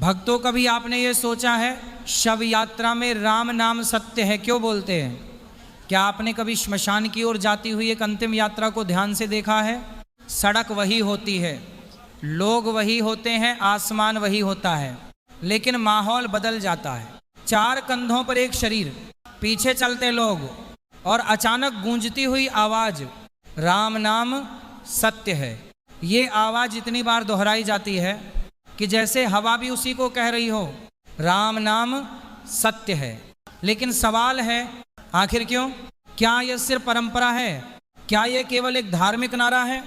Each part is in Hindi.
भक्तों, कभी आपने ये सोचा है शव यात्रा में राम नाम सत्य है क्यों बोलते हैं? क्या आपने कभी श्मशान की ओर जाती हुई एक अंतिम यात्रा को ध्यान से देखा है? सड़क वही होती है, लोग वही होते हैं, आसमान वही होता है, लेकिन माहौल बदल जाता है। चार कंधों पर एक शरीर, पीछे चलते लोग, और अचानक गूंजती हुई आवाज, राम नाम सत्य है। ये आवाज इतनी बार दोहराई जाती है कि जैसे हवा भी उसी को कह रही हो, राम नाम सत्य है। लेकिन सवाल है, आखिर क्यों? क्या यह सिर्फ परंपरा है? क्या यह केवल एक धार्मिक नारा है,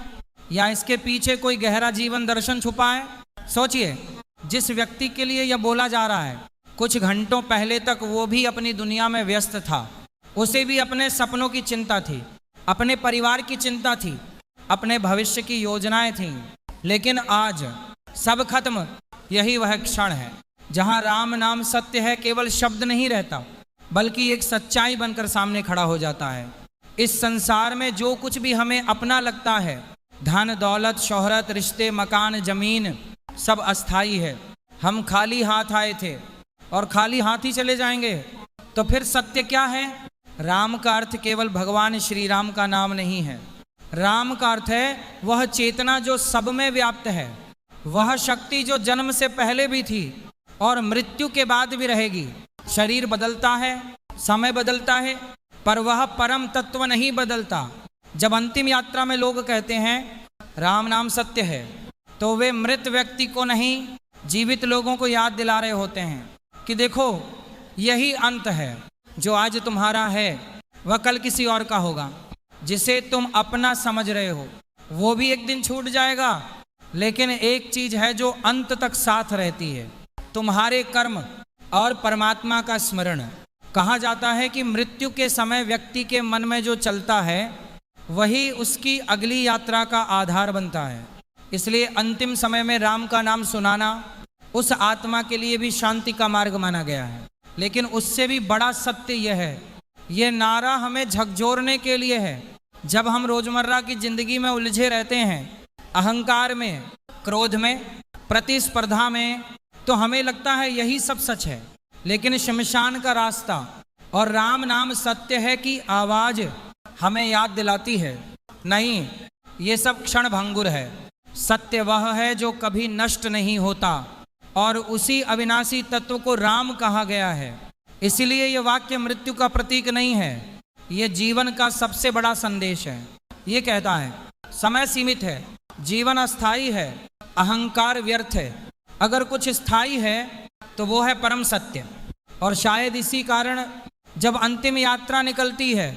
या इसके पीछे कोई गहरा जीवन दर्शन छुपा है? सोचिए, जिस व्यक्ति के लिए यह बोला जा रहा है, कुछ घंटों पहले तक वो भी अपनी दुनिया में व्यस्त था। उसे भी अपने सपनों की चिंता थी, अपने परिवार की चिंता थी, अपने भविष्य की योजनाएं थीं। लेकिन आज सब खत्म। यही वह क्षण है जहां राम नाम सत्य है केवल शब्द नहीं रहता, बल्कि एक सच्चाई बनकर सामने खड़ा हो जाता है। इस संसार में जो कुछ भी हमें अपना लगता है, धन दौलत शोहरत रिश्ते मकान जमीन, सब अस्थाई है। हम खाली हाथ आए थे और खाली हाथ ही चले जाएंगे। तो फिर सत्य क्या है? राम का अर्थ केवल भगवान श्री राम का नाम नहीं है। राम का अर्थ है वह चेतना जो सब में व्याप्त है, वह शक्ति जो जन्म से पहले भी थी और मृत्यु के बाद भी रहेगी। शरीर बदलता है, समय बदलता है, पर वह परम तत्व नहीं बदलता। जब अंतिम यात्रा में लोग कहते हैं राम नाम सत्य है, तो वे मृत व्यक्ति को नहीं, जीवित लोगों को याद दिला रहे होते हैं कि देखो, यही अंत है। जो आज तुम्हारा है वह कल किसी और का होगा। जिसे तुम अपना समझ रहे हो वो भी एक दिन छूट जाएगा। लेकिन एक चीज है जो अंत तक साथ रहती है, तुम्हारे कर्म और परमात्मा का स्मरण। कहा जाता है कि मृत्यु के समय व्यक्ति के मन में जो चलता है वही उसकी अगली यात्रा का आधार बनता है। इसलिए अंतिम समय में राम का नाम सुनाना उस आत्मा के लिए भी शांति का मार्ग माना गया है। लेकिन उससे भी बड़ा सत्य यह है, यह नारा हमें झकझोरने के लिए है। जब हम रोजमर्रा की जिंदगी में उलझे रहते हैं, अहंकार में, क्रोध में, प्रतिस्पर्धा में, तो हमें लगता है यही सब सच है। लेकिन शमशान का रास्ता और राम नाम सत्य है की आवाज हमें याद दिलाती है, नहीं, ये सब क्षण भंगुर है। सत्य वह है जो कभी नष्ट नहीं होता, और उसी अविनाशी तत्व को राम कहा गया है। इसीलिए यह वाक्य मृत्यु का प्रतीक नहीं है, यह जीवन का सबसे बड़ा संदेश है। ये कहता है समय सीमित है, जीवन अस्थाई है, अहंकार व्यर्थ है। अगर कुछ स्थायी है तो वो है परम सत्य। और शायद इसी कारण जब अंतिम यात्रा निकलती है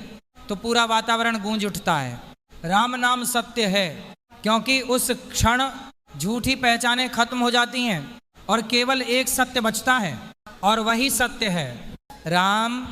तो पूरा वातावरण गूंज उठता है। राम नाम सत्य है क्योंकि उस क्षण झूठी पहचानें खत्म हो जाती हैं और केवल एक सत्य बचता है, और वही सत्य है राम